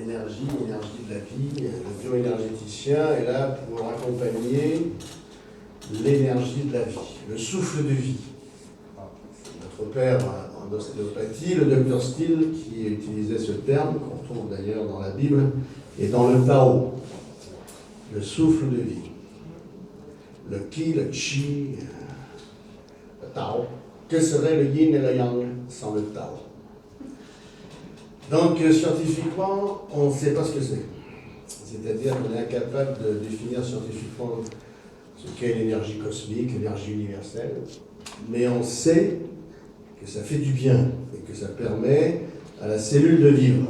énergie de la vie. Le bioénergéticien est là pour accompagner l'énergie de la vie, le souffle de vie. Notre père en ostéopathie, le docteur Steele, qui utilisait ce terme, qu'on retrouve d'ailleurs dans la Bible et dans le Tao, le souffle de vie. Le Qi, le Chi, le Tao. Que serait le Yin et le Yang sans le Tao? Donc, scientifiquement, on ne sait pas ce que c'est. C'est-à-dire qu'on est incapable de définir scientifiquement ce qu'est l'énergie cosmique, l'énergie universelle, mais on sait que ça fait du bien et que ça permet à la cellule de vivre.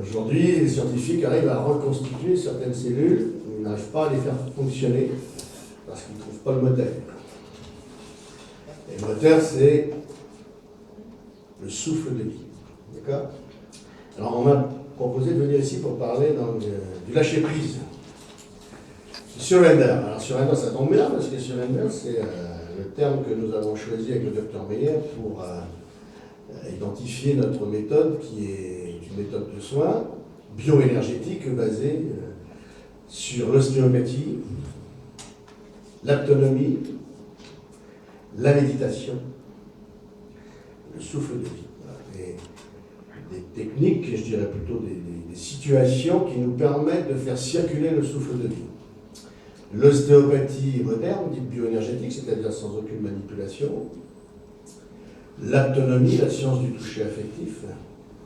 Aujourd'hui, les scientifiques arrivent à reconstituer certaines cellules, mais ils n'arrivent pas à les faire fonctionner parce qu'ils ne trouvent pas le moteur. Et le moteur, c'est le souffle de vie. D'accord? Alors, on m'a proposé de venir ici pour parler du lâcher-prise. Surrender. Alors, surrender, ça tombe bien parce que surrender, c'est le terme que nous avons choisi avec le docteur Meyer pour identifier notre méthode qui est une méthode de soins bioénergétique basée sur l'ostéopathie, l'autonomie, la méditation, le souffle de vie. Et des techniques, je dirais plutôt des situations qui nous permettent de faire circuler le souffle de vie. L'ostéopathie moderne, dite bioénergétique, c'est-à-dire sans aucune manipulation. L'autonomie, la science du toucher affectif,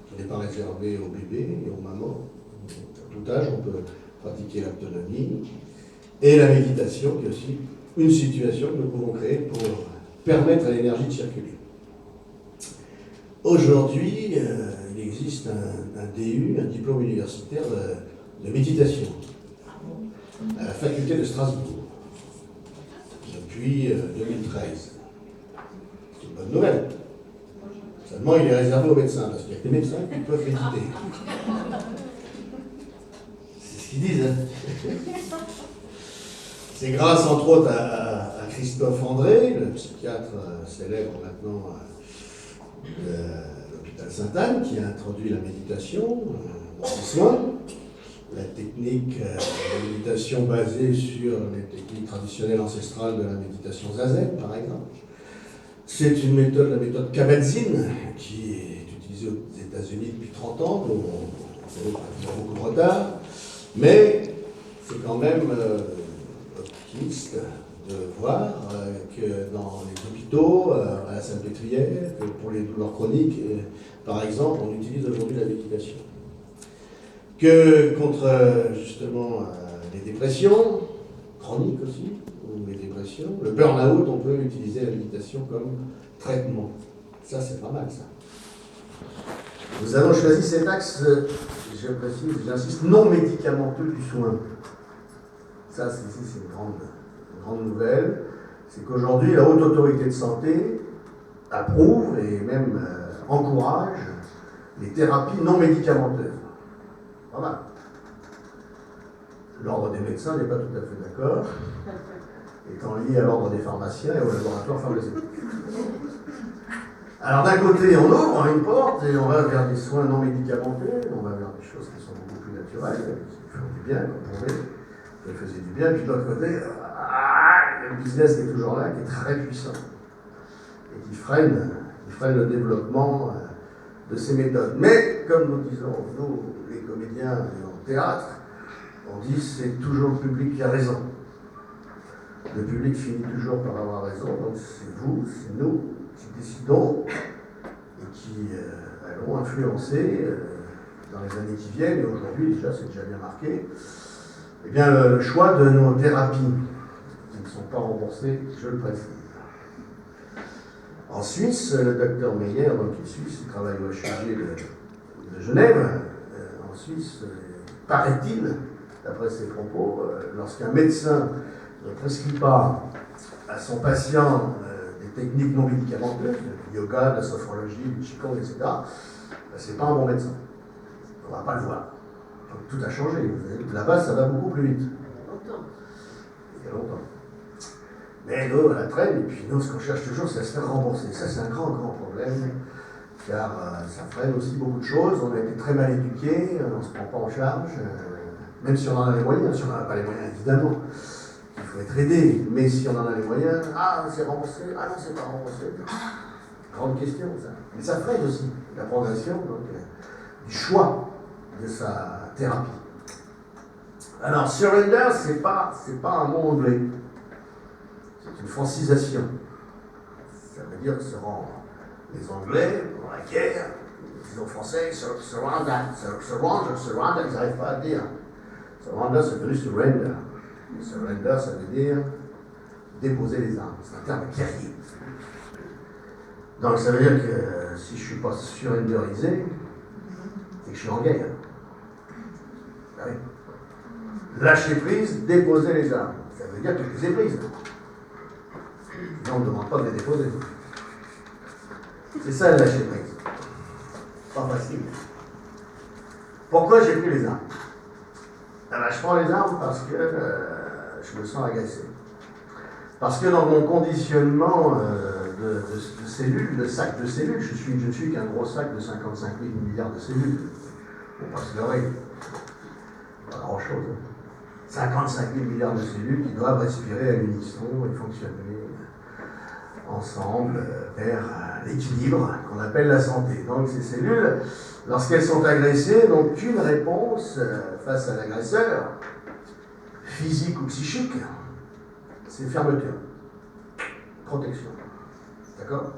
qui n'est pas réservée aux bébés et aux mamans. À tout âge, on peut pratiquer l'autonomie. Et la méditation, qui est aussi une situation que nous pouvons créer pour permettre à l'énergie de circuler. Aujourd'hui, il existe un DU, un diplôme universitaire de méditation, à la faculté de Strasbourg, depuis 2013. C'est une bonne nouvelle. Seulement, il est réservé aux médecins, parce qu'il y a que les médecins qui peuvent méditer. C'est ce qu'ils disent, hein. C'est grâce, entre autres, à Christophe André, le psychiatre célèbre maintenant de l'hôpital Sainte-Anne, qui a introduit la méditation dans ses soins. La technique de méditation basée sur les techniques traditionnelles ancestrales de la méditation zazen, par exemple. C'est une méthode, la méthode Kabat-Zinn, qui est utilisée aux États-Unis depuis 30 ans, donc on a beaucoup de retard, mais c'est quand même optimiste de voir que dans les hôpitaux, à la Salpêtrière, que pour les douleurs chroniques, par exemple, on utilise aujourd'hui la méditation. Que contre justement les dépressions, chroniques aussi, ou les dépressions, le burn-out, on peut utiliser la méditation comme traitement. Ça, c'est pas mal, ça. Nous avons choisi cet axe, je précise, j'insiste, non médicamenteux du soin. Ça, c'est une grande nouvelle. C'est qu'aujourd'hui, la Haute Autorité de Santé approuve et même encourage les thérapies non médicamenteuses. Pas mal. L'ordre des médecins n'est pas tout à fait d'accord, étant lié à l'ordre des pharmaciens et au laboratoire pharmaceutique. Alors d'un côté, on ouvre une porte et on va vers des soins non médicamenteux, on va vers des choses qui sont beaucoup plus naturelles, qui font du bien, qu'on prouvait, qui faisaient du bien, puis de l'autre côté, le business qui est toujours là, qui est très puissant, et qui freine le développement de ces méthodes. Mais, comme nous disons, nous, les comédiens et en théâtre, on dit c'est toujours le public qui a raison. Le public finit toujours par avoir raison, donc c'est vous, c'est nous qui décidons et qui allons influencer dans les années qui viennent, et aujourd'hui déjà c'est déjà bien marqué, eh bien, le choix de nos thérapies, qui ne sont pas remboursées, je le précise. En Suisse, le docteur Meyer, donc qui est suisse, il travaille au HUG de Genève. En Suisse, paraît-il, d'après ses propos, lorsqu'un médecin ne prescrit pas à son patient des techniques non médicamenteuses, du yoga, de la sophrologie, du qigong, etc., c'est pas un bon médecin. On ne va pas le voir. Donc, tout a changé. Là-bas, ça va beaucoup plus vite. Il y a longtemps. Mais nous, on la traîne, et puis nous, ce qu'on cherche toujours, c'est à se faire rembourser. Ça, c'est un grand problème car ça freine aussi beaucoup de choses. On a été très mal éduqués, on ne se prend pas en charge, même si on en a les moyens. Si on n'en a pas les moyens, évidemment, il faut être aidé, mais si on en a les moyens, ah, c'est remboursé, ah non, c'est pas remboursé. Grande question, ça. Mais ça freine aussi la progression donc, du choix de sa thérapie. Alors, surrender, c'est pas un mot anglais, c'est une francisation. Ça veut dire se rendre. Les Anglais, pendant la guerre, les Français, surrender, ils n'arrivent pas à le dire. Surrender, c'est devenu surrender. Surrender, ça veut dire déposer les armes. C'est un terme guerrier. Donc ça veut dire que si je ne suis pas surrenderisé, c'est que je suis en guerre. Oui. Lâcher prise, déposer les armes. Ça veut dire que je les ai prises. Mais on ne demande pas de les déposer. C'est ça, lâcher prise. Pas facile. Pourquoi j'ai pris les armes? Je prends les armes parce que je me sens agacé. Parce que dans mon conditionnement de cellules, de sac de cellules, je ne suis qu'un gros sac de 55 000 milliards de cellules. On va pas se leurrer. Pas grand-chose. 55 000 milliards de cellules qui doivent respirer à l'unisson et fonctionner ensemble vers l'équilibre qu'on appelle la santé. Donc ces cellules, lorsqu'elles sont agressées, n'ont qu'une réponse face à l'agresseur, physique ou psychique, c'est fermeture, protection. D'accord?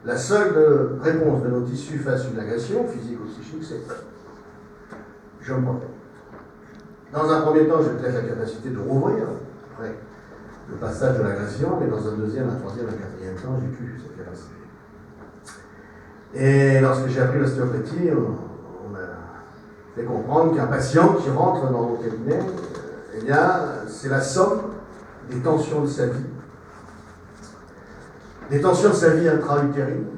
La seule réponse de nos tissus face à une agression, physique ou psychique, c'est je me protège. Dans un premier temps, j'ai peut-être la capacité de rouvrir, après le passage de l'agression, mais dans un deuxième, un troisième, un quatrième temps, j'ai plus cette capacité. Et lorsque j'ai appris l'ostéopathie, on m'a fait comprendre qu'un patient qui rentre dans mon cabinet, eh bien, c'est la somme des tensions de sa vie. Des tensions de sa vie intra-utérine,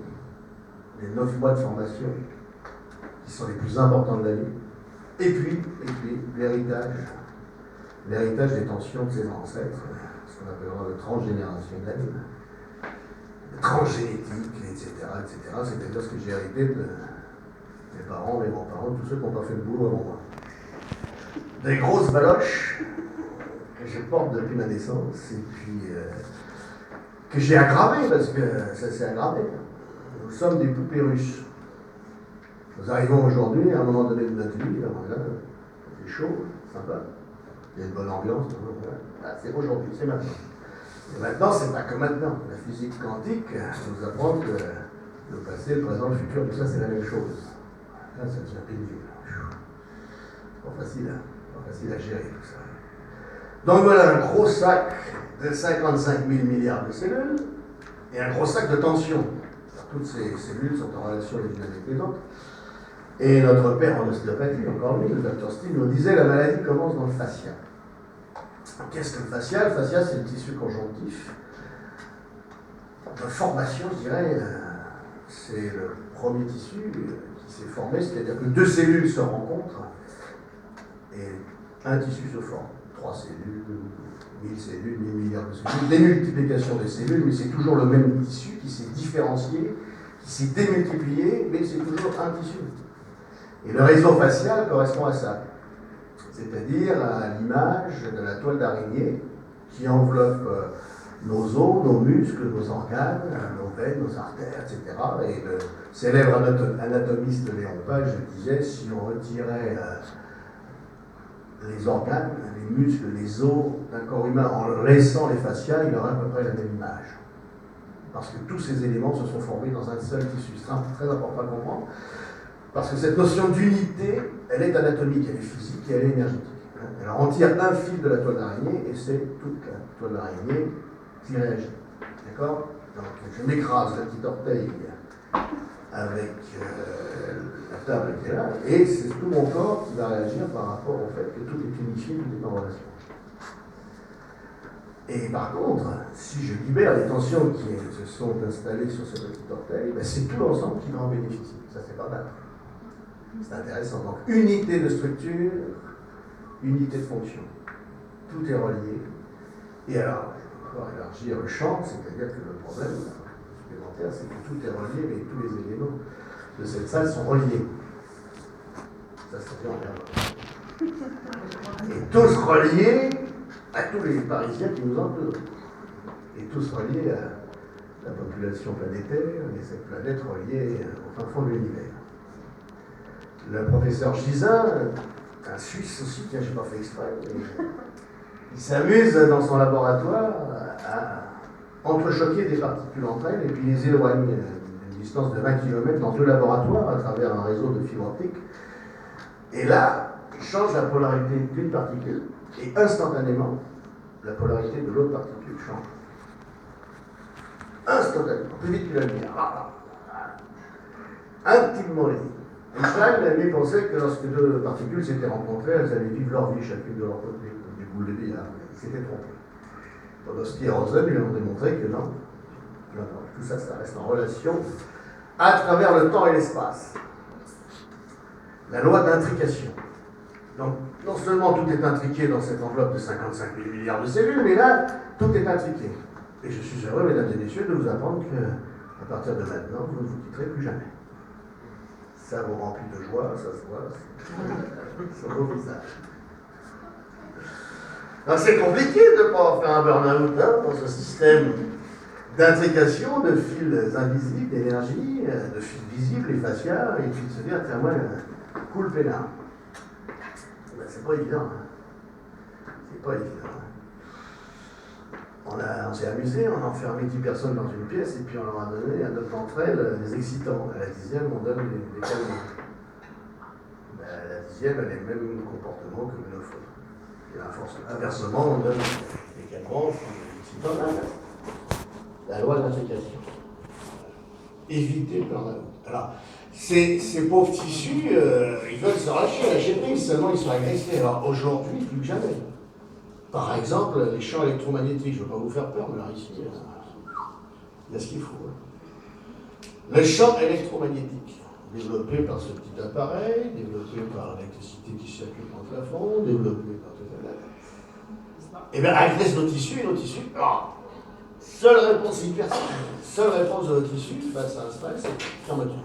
les 9 mois de formation, qui sont les plus importants de la vie. Et puis l'héritage des tensions de ses ancêtres, ce qu'on appellera le transgénérationnel, le transgénétique, etc. C'est-à-dire ce que j'ai hérité de mes parents, mes grands-parents, tous ceux qui n'ont pas fait le boulot avant moi. Des grosses baloches que je porte depuis ma naissance, et puis que j'ai aggravées, parce que ça s'est aggravé. Nous sommes des poupées russes. Nous arrivons aujourd'hui, à un moment donné de notre vie, c'est chaud, sympa, il y a une bonne ambiance, c'est aujourd'hui, c'est maintenant. Et maintenant, c'est pas que maintenant. La physique quantique nous apprend que le passé, le présent, le futur, tout ça, c'est la même chose. Là, ça devient pénible. C'est pas facile à gérer tout ça. Donc voilà, un gros sac de 55 000 milliards de cellules et un gros sac de tension. Toutes ces cellules sont en relation les unes avec les autres. Et notre père en ostéopathie, encore lui, le docteur Steele, nous disait la maladie commence dans le fascia. Qu'est-ce que le fascia? Le fascia, c'est le tissu conjonctif de formation, je dirais. C'est le premier tissu qui s'est formé, c'est-à-dire que deux cellules se rencontrent et un tissu se forme. 3 cellules, 1000 cellules, 1000 milliards de cellules, des multiplications de cellules, mais c'est toujours le même tissu qui s'est différencié, qui s'est démultiplié, mais c'est toujours un tissu. Et le réseau facial correspond à ça, c'est-à-dire à l'image de la toile d'araignée qui enveloppe nos os, nos muscles, nos organes, nos veines, nos artères, etc. Et le célèbre anatomiste Léon Page disait, si on retirait les organes, les muscles, les os d'un corps humain en laissant les fascias, il aurait à peu près la même image. Parce que tous ces éléments se sont formés dans un seul tissu. C'est très important à comprendre. Parce que cette notion d'unité, elle est anatomique, elle est physique et elle est énergétique. Alors on tire un fil de la toile d'araignée et c'est toute la toile d'araignée qui réagit. D'accord? Donc je m'écrase le petit orteil avec la table qui est là, et c'est tout mon corps qui va réagir par rapport au fait que tout est unifié, tout est en relation. Et par contre, si je libère les tensions qui se sont installées sur ce petit orteil, ben c'est tout l'ensemble qui va en bénéficier. Ça, c'est pas mal. C'est intéressant. Donc, unité de structure, unité de fonction. Tout est relié. Et alors, je vais pouvoir élargir le champ, c'est-à-dire que le problème supplémentaire, c'est que tout est relié avec tous les éléments de cette salle sont reliés. Ça se fait en l'air. Et tous reliés à tous les Parisiens qui nous entourent. Et tous reliés à la population planétaire et cette planète reliée au fin fond de l'univers. Le professeur Gisin, un Suisse aussi, tiens, je n'ai pas fait exprès, il s'amuse dans son laboratoire à entrechoquer des particules entre elles et puis les éloigne d'une distance de 20 km dans 2 laboratoires à travers un réseau de fibres optiques. Et là, il change la polarité d'une particule et instantanément, la polarité de l'autre particule change. Instantanément, plus vite que la lumière. Intimement lié. Einstein, lui, pensait que lorsque 2 particules s'étaient rencontrées, elles allaient vivre leur vie chacune de leur côté, comme des boules de billard. Il s'était trompé. Podolsky et Rosen lui ont démontré que non. Non, tout ça, ça reste en relation à travers le temps et l'espace. La loi d'intrication. Donc, non seulement tout est intriqué dans cette enveloppe de 55 000 milliards de cellules, mais là, tout est intriqué. Et je suis heureux, mesdames et messieurs, de vous apprendre qu'à partir de maintenant, vous ne vous quitterez plus jamais. Ça vous remplit de joie, ça se voit sur vos visages. C'est compliqué de ne pas faire un burn-out dans ce système d'intrication, de fils invisibles, d'énergie, de fils visibles et faciales, et puis de se dire, tiens, moi, cool peinard. Ben, c'est pas évident. C'est pas évident. On s'est amusé, on a enfermé 10 personnes dans une pièce et puis on leur a donné à 9 d'entre elles des excitants. À la 10e, on donne des calmants. Ben, à la 10e, elle a le même comportement que le 9 autres. Et inversement, on donne des calmants, des excitants. La loi de l'intrication. Éviter le burn-out. Alors, ces pauvres tissus, ils veulent se lâcher prise, seulement ils sont agressés. Alors aujourd'hui, plus que jamais. Par exemple, les champs électromagnétiques, je ne veux pas vous faire peur, mais là, ici, il y a ce qu'il faut. Le champ électromagnétique, développé par ce petit appareil, développé par l'électricité qui circule dans le plafond, développé par tout ça. Eh bien, agresse nos tissus et nos tissus. Seule réponse hyper simple, seule réponse de nos tissus face à un stress, c'est fermeture.